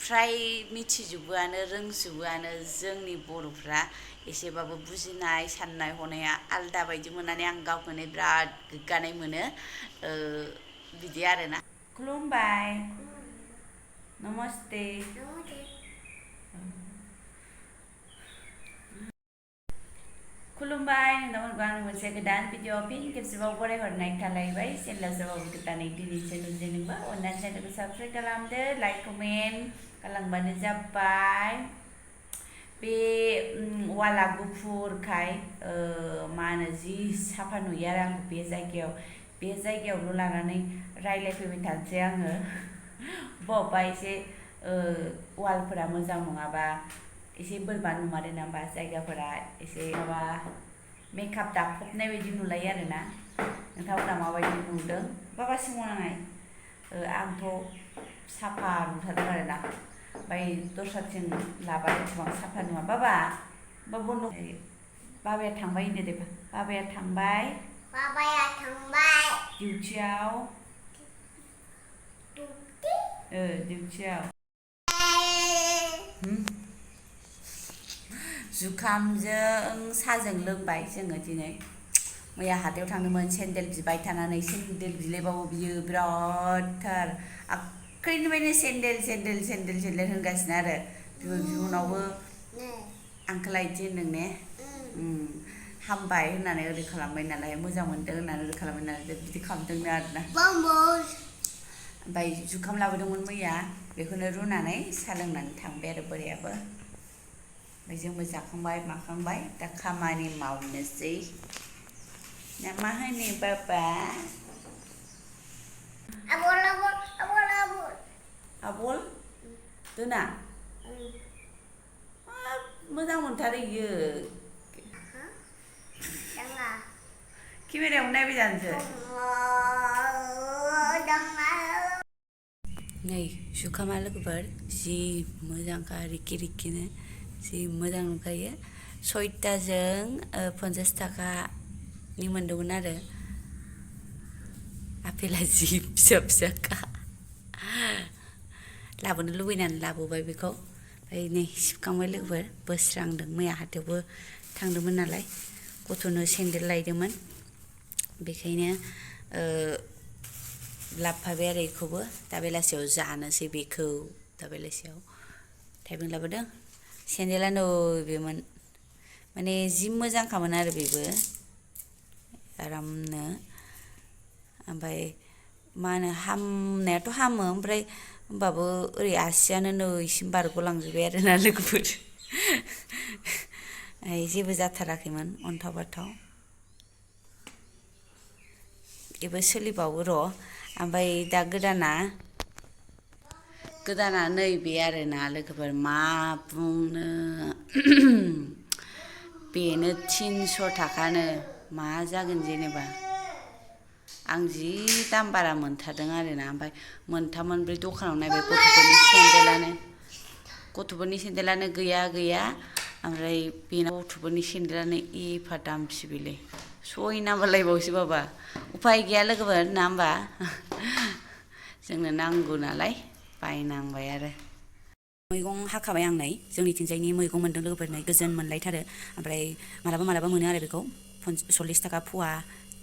फ्राय मिथिजोबोआनो रोंजोबोआनो जोंनि बर'फ्रा एसेबाबो बुजिनाय साननाय हनाया आलदा बायदि मोननानै आं गावखौनो बिराद गोग्गानाय मोनो बिदि आरोना खुलुमबाय नमस्ते खुलुमबाय नोंथांमोनखौ आं मोनसे गोदान भिडिअ फिन खेबसेबाव बरायहरनाय थालायबाय चेनेलाव सोरबाबो गोदानै दिनैसो नुजेनोबा अननानै चेनेलखौ साबस्क्राइब खालामदो लाइक कमेन्ट खालामबानो जाबाय बे वाला गुफुरखाय मा होनो जि साफा नुयो आरो आंखौ बे जायगायावल' लानानै रायज्लायफैबाय थानोसै आङो बबेबा एसे वालफोरा मोजां नङाबा एसे बोरैबा नुमारो नामा जायगाफोरा एसे माबा मेकआप दाफबनाय बायदि नुलायो आरोना नोंथांमोना माबायदि नुदों बाबा सिङावनाय आंथ' साफा नुथारदों आरोना ओमफ्राय दस्राथिं लाबा एसेबां साफा नुवा बाबा बाबाया थांबाय होनदो दे बाबाया थांबाय डिउटियाव डिउटियाव जुखामजों साजों लोंबाय जोङो दिनै मैया हाथायाव थांदोंमोन सेन्देल बिबाय थानानै सेन्देल बिलायबाबो बियो बिरादथार आखैनिफ्रायनो सेन्देल होनगासिनो आरो बिबुनावबो आंखौलाय बिदि होनदों ने हामबाय होननानै ओरै खालामबाय नालाय मोजां मोनदों होननानै ओरै खालामबाय नालाय बिदि खालामदोंनो आरोना ओमफ्राय जुखाम लाबोदोंमोन मैया बेखौनो रुनानै साहा लोंनानै थांबाय आरो बोरायाबो ओमफ्राय जोंबो जाखांबाय माखांबाय दा खामानि मावनोसै ना मा होनो बाबा आबल दोना मोजां मोनथारो इयो केमेरायाव नायबाय जानोसै नै जुखामा लोगोफोर जि मोजांखा रिकि रिकिनो जि मोजां नुखायो 6थाजों 50 थाखानि मोनदोंमोन आरो आपेला जि फिसा फिसाखा लाबोनो लुबैनानै लाबोबाय बेखौ ओमफ्राय नै सुखांबाय लोगोफोर बोस्रांदों मैया हाथायावबो थांदोंमोन नालाय गथ'नो सेन्देल लायदोंमोन बेखायनो लाबोफाबाय आरो बेखौबो दा बेलासियाव जानोसै बेखौ दा बेलासियाव थाइबें लाबोदों सेन्देला बेमोन माने जि मोजांखामोन आरो बेबो आरामनो ओमफ्राय मा होनो हामनायाथ' हामो ओमफ्राय होमबाबो ओरै आसियानो नैसिम बारग'लांजोब्बाय आरोना लोगोफोर जेबो जाथाराखैमोन अन्थाव बाथाव बेबो सोलिबावो र' ओमफ्राय दा गोदाना नैबे आरोना लोगोफोर मा बुंनो बेनो 300 थाखानो मा जागोन जेनेबा आं जि दाम बारा मोनथारदों आरोना ओमफ्राय मोनथाम मोनब्रै दखानाव नायबाय गथ'फोरनि सेन्देलानो गैया ओमफ्राय बेना गथ'फोरनि सेन्देलानो एफा दामसो बेलाय सय नाम्बारलायबावसो बाबा उफाय गैया लोगोफोर ना होमबा जोंनो नांगौ नालाय बायनांबाय आरो मैगं हाखाबाय आं नै जोंनिथिंजायनि मैगं मोन्दों लोगोफोर नै गोजोन मोनलायथारो ओमफ्राय मालाबा मोनो आरो बेखौ 40 थाखा फवा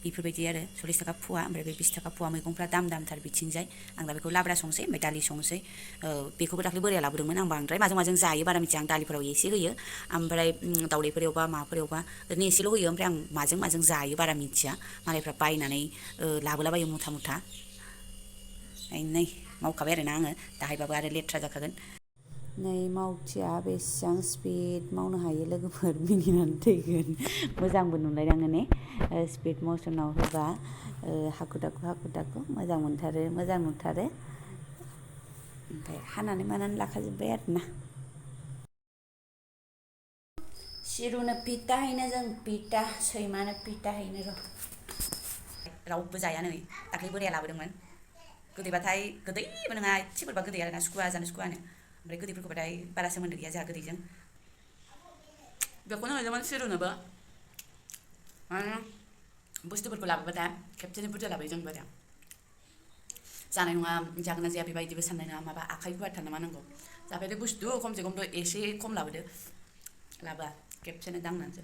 बेफोरबायदि आरो 40 थाखा फवा ओमफ्राय बे 20 थाखा फवा मैगंफ्रा दामथार बिथिंजाय आं दा बेखौ लाब्रा संसै ओमफ्राय दालि संसै बेखौबो दाख्लै बोराया लाबोदोंमोन आं बांद्राय माजों जायो बारा मिथिया आं दालिफोराव एसे होयो ओमफ्राय दावदैफोर एवबा माबाफोर एवबा ओरैनो एसेल' होयो ओमफ्राय आं माजों जायो बारा मिथिया मालायफ्रा बायनानै लाबोलाबायो मुथा नै मावखाबाय आरोना आङो दाहायबाबो आरो लेथ्रा जाखागोन नै मावथिया बेसेबां स्पिड मावनो हायो लोगोफोर मिनिनानै थैगोन मोजांबो नुलायलाङो ने स्पिड मसनाव होबा हाखु दाखु मोजां नुथारो ओमफ्राय हानानै मानानै लाखाजोब्बाय आरोना सिरुनो पिता हैनो जों पिता सैमानो पिता हैनो र' रावबो जाया नै दाख्लै बोराया लाबोदोंमोन गोदैबाथाय गोदैबो नङा एसे बोरैबा गोदै आरोना जानो सुखुवानो ओमफ्राय गोदैफोरखौबाथाय बारा सोमोन्दो गैया जोंहा गोदैजों बेखौनो हैदोंमोन सिरुनोबो माने बुस्थुफोरखौ लाबोबाथाय खेबसेनो बुरजा लाबोयो जों जानाय नङा जागोन ना जाया बेबायदिबो साननाय नङा माबा आखाइ गुवारथार नामा नांगौ जाफेरै बुस्थु खमसे खमथ' एसे खम लाबोदो लाबोआ खेबसेनो दांनानैसो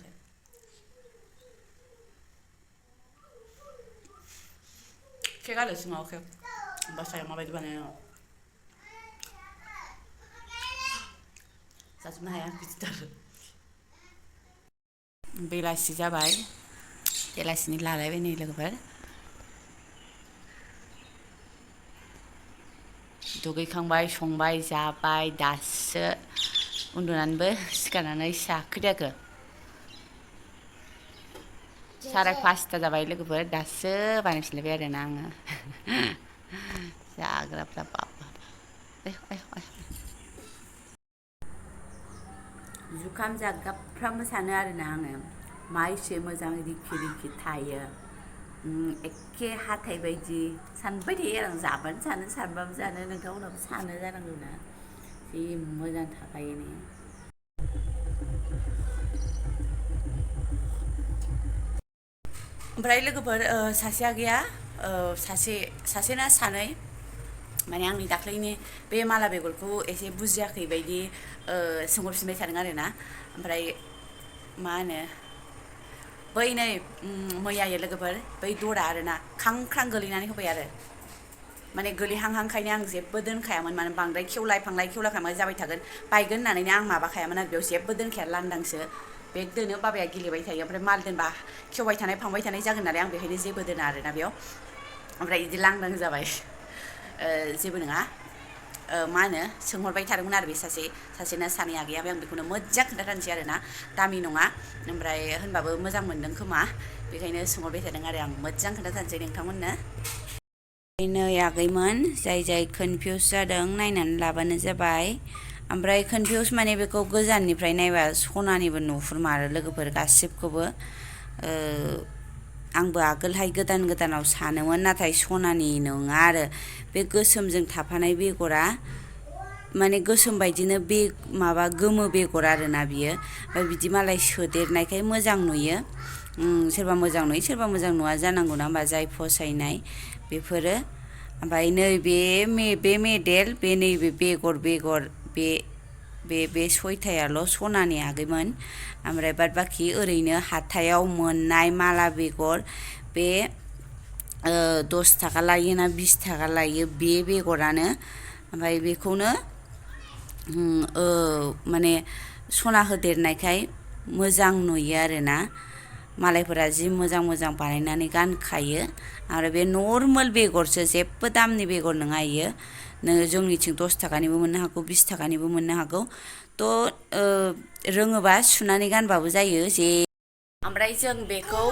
केक आरो सिङाव केक ओमफ्राय सायाव माबायदि बानायो जाजोबनो हाया बिदिथार बेलासि जाबाय बेलासिनि लालायबाय नै लोगोफोर दुगैखांबाय संबाय जाबाय दासो उन्दुनानैबो सिखारनानै जाखोदोआखो 5:30 जाबाय लोगोफोर दासो बानायफिनलायबाय आरोना आङो जाग्राफ्रा बाबा जुखाम जाग्राफ्राबो सानो आरोना आङो मा एसे मोजां रिखि रिखि थायो एखे हाथाय बायदि सानबाय थायो आरो आं जाबानो सानो सानबाबो जानो नोंथांमोनहाबो सानो जानांगौ ना जि मोजां थाखायो ने ओमफ्राय लोगोफोर सासे आगैया सासेना सानै माने आंनि दाख्लैनि बे माला बेगरखौ एसे बुजियाखै बायदि सोंहरफिनबाय थादों आरोना ओमफ्राय मा होनो बै नै मैयायो लोगोफोर बै दरा आरोना ख्रां ख्रां गोलैनानै होबाय आरो माने गोलैहांहांखायनो आं जेबो दोनखायामोन माने बांद्राय खेवलाय फांलाय जाबाय थागोन बायगोन होननानैनो आं माबाखायामोन आरो बेयाव जेबो दोनखाया लांदांसो बेग दोनो बाबाया गेलेबाय थायो ओमफ्राय माल दोनबा खेवबाय थानाय फांबाय थानाय जागोन नालाय आं बेखायनो जेबो दोना आरोना बेयाव ओमफ्राय बिदि लांदां जाबाय जेबो नङा मा होनो सोंहरबाय थादोंमोन आरो बे सासेना सानै आगैया आं बेखौनो मोजां खोन्थाथारनोसै आरोना दामि नङा ओमफ्राय होनबाबो मोजां मोनदों खोमा बेखायनो सोंहरबाय थादों आरो आं मोजां खोन्थाथारनोसै नोंथांमोननो नै आगैमोन जाय कनफिउस जादों नायनानै लाबानो जाबाय ओमफ्राय कनफिउस माने बेखौ गोजाननिफ्राय नायबा सनानिबो नुहुरमारो लोगोफोर गासिबखौबो आंबो आगोलहाय गोदानाव सानोमोन नाथाय सनानि नङा आरो बे गोसोमजों थाफानाय बेगरा माने गोसोम बायदिनो बे माबा गोमो बेगर आरोना बियो ओमफ्राय बिदि मालाय सोदेरनायखाय मोजां नुयो सोरबा मोजां नुयो सोरबा मोजां नुवा जानांगौ ना होमबा जाय फसायनाय बेफोरो ओमफ्राय नैबे बे मेडेल बे नैबे बेगर बे सयथायाल' सनानि आगैमोन ओमफ्राय बाद बाखि ओरैनो हाथायाव मोननाय माला बेगर बे 10 थाखा लायो ना 20 थाखा लायो बे बेगरानो ओमफ्राय बेखौनो माने सना होदेरनायखाय मोजां नुयो आरोना मालायफोरा जि मोजां बानायनानै गानखायो आरो बे नर्मेल बेगरसो जेबो दामनि बेगर नङा इयो नोङो जोंनिथिं 10 थाखानिबो मोननो हागौ 20 थाखानिबो मोननो हागौ थ' रोङोबा सुनानै गानबाबो जायो जे ओमफ्राय जों बेखौ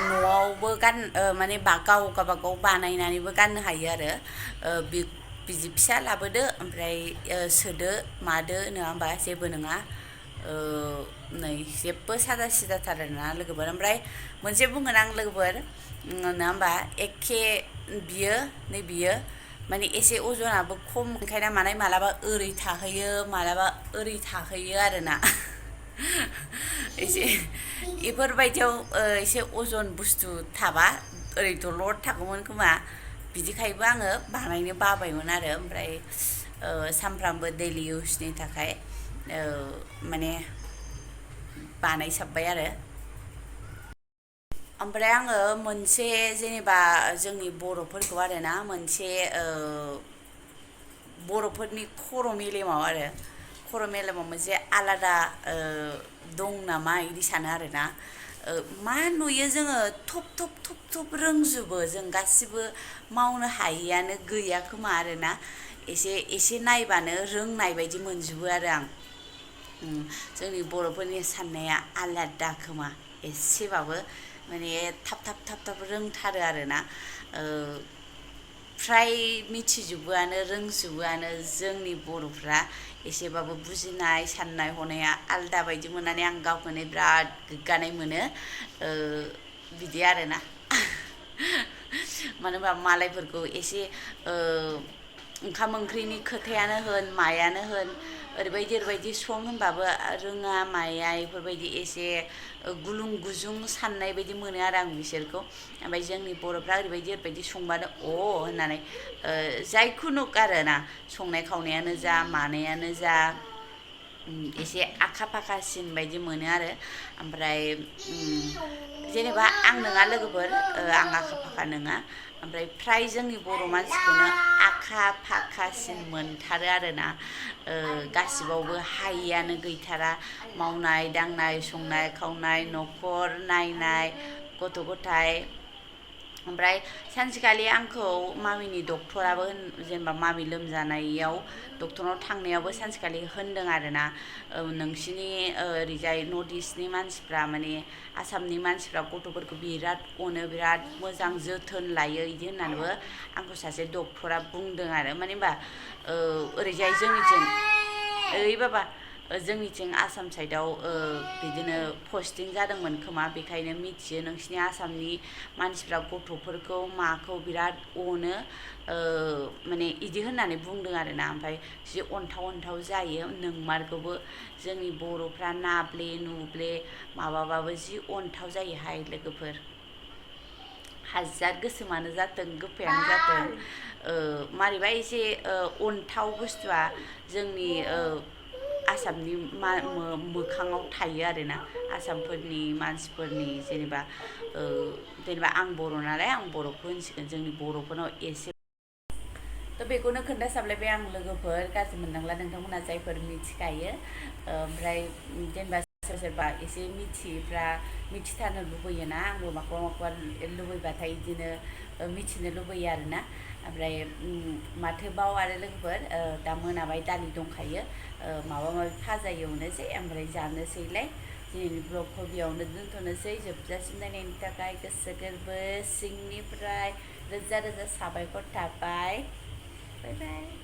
न'आवबो माने गावबागाव बानायनानैबो गाननो हायो आरो बिदि फिसा लाबोदो ओमफ्राय सोदो मादो नङा होमबा जेबो नङा नै जेबो सादा सिदाथार आरोना लोगोफोर ओमफ्राय मोनसे बुंगोन आं लोगोफोर नङा होमबा एखे बियो माने एसे अजनाबो खम ओंखायनो मालाबा ओरै थाहैयो मालाबा ओरै थाहैयो आरोना एसे बेफोरबायदियाव एसे अजन बुस्थु थाबा ओरै दलर थागौमोन खोमा बिदिखायबो आङो बानायनो बाबायमोन आरो ओमफ्राय सानफ्रामबो दैलि इउसनि थाखाय माने बानायसाबबाय आरो ओमफ्राय आङो मोनसे जेनेबा जोंनि बर'फोरखौ आरोना मोनसे बर'फोरनि खर' मेलेमाव मोनसे आलादा दं नामा बिदि सानो आरोना मा नुयो जोङो थब रोंजोबो जों गासिबो मावनो हायियानो गैया खोमा आरोना एसे नायबानो रोंनाय बायदि मोनजोबो आरो आं जोंनि बर'फोरनि साननाया आलादा खोमा एसेबाबो माने थाब रोंथारो आरोना फ्राय मिथिजोबोआनो रोंजोबोआनो जोंनि बर'फ्रा एसेबाबो बुजिनाय साननाय हनाया आलदा बायदि मोननानै आं गावखौनो बिराद गोग्गानाय मोनो बिदि आरोना मानो होनबा मालायफोरखौ एसे ओंखाम ओंख्रिनि खोथायानो होन मायानो होन ओरैबायदि सं होनबाबो रोङा माया इफोरबायदि एसे गुलुं गुजुं साननाय बायदि मोनो आरो आं बिसोरखौ ओमफ्राय जोंनि बर'फ्रा ओरैबायदि संबानो होननानै जायखुनु आरोना संनाय खावनायानो जा मानायानो जा एसे आखा फाखासिन बायदि मोनो आरो ओमफ्राय जेनेबा आं नङा लोगोफोर आं आखा फाखा नङा ओमफ्राय फ्राय जोंनि बर' मानसिखौनो आखा फाखासिन मोनथारो आरोना गासिबावबो हायिआनो गैथारा मावनाय दांनाय संनाय खावनाय न'खर नायनाय गथ' गथाय ओमफ्राय सानसेखालि आंखौ मामिनि डक्टराबो जेनेबा मामि लोमजानायाव डक्टरनाव थांनायावबो सानसेखालि होनदों आरोना नोंसिनि ओरैजाय नर्थ इस्टनि मानसिफ्रा माने आसामनि मानसिफ्रा गथ'फोरखौ बिराद अनो बिराद मोजां जोथोन लायो इदि होननानैबो आंखौ सासे डक्टरा बुंदों आरो माने होनबा ओरैजाय जोंनिथिं ओइ बाबा जोंनिथिं आसाम साइडआव बिदिनो पस्टिं जादोंमोन खोमा बेखायनो मिथियो नोंसिनि आसामनि मानसिफ्रा गथ'फोरखौ माखौ बिराद अनो माने इदि होननानै बुंदों आरोना ओमफ्राय जि अन्थाव जायो नोंमारगौबो जोंनि बर'फ्रा नाब्ले नुब्ले माबाबाबो जि अन्थाव जायोहाय लोगोफोर हाजार गोसोमानो जाथों गोफायानो जाथों मारैबा एसे अन्थाव बुस्थुआ जोंनि आसामनि मोखाङाव थायो आरोना आसामफोरनि मानसिफोरनि जेनेबा आं बर' नालाय आं बर'खौ होनसिगोन जोंनि बर'फोरनाव एसे बेखौनो खोन्थासाबलायबाय आं लोगोफोर गाज्रि मोननांला नोंथांमोना जायफोर मिथिखायो ओमफ्राय जेनेबा सोरबा एसे मिथियैफ्रा मिथिथारनो लुबैयोना आंबो माखौबा लुबैबाथाय बिदिनो मिथिनो लुबैयो आरोना ओमफ्राय माथोबाव आरो लोगोफोर दा मोनाबाय दालि दंखायो माबा माबि फाजा एवनोसै ओमफ्राय जानोसैलाय दिनैनि ब्लगखौ बेयावनो दोनथ'नोसै जोबजासिम नायनायनि थाखाय गोसो गोरबो सिंनिफ्राय रोजा रोजा साबायखर थाबाय बाय बाय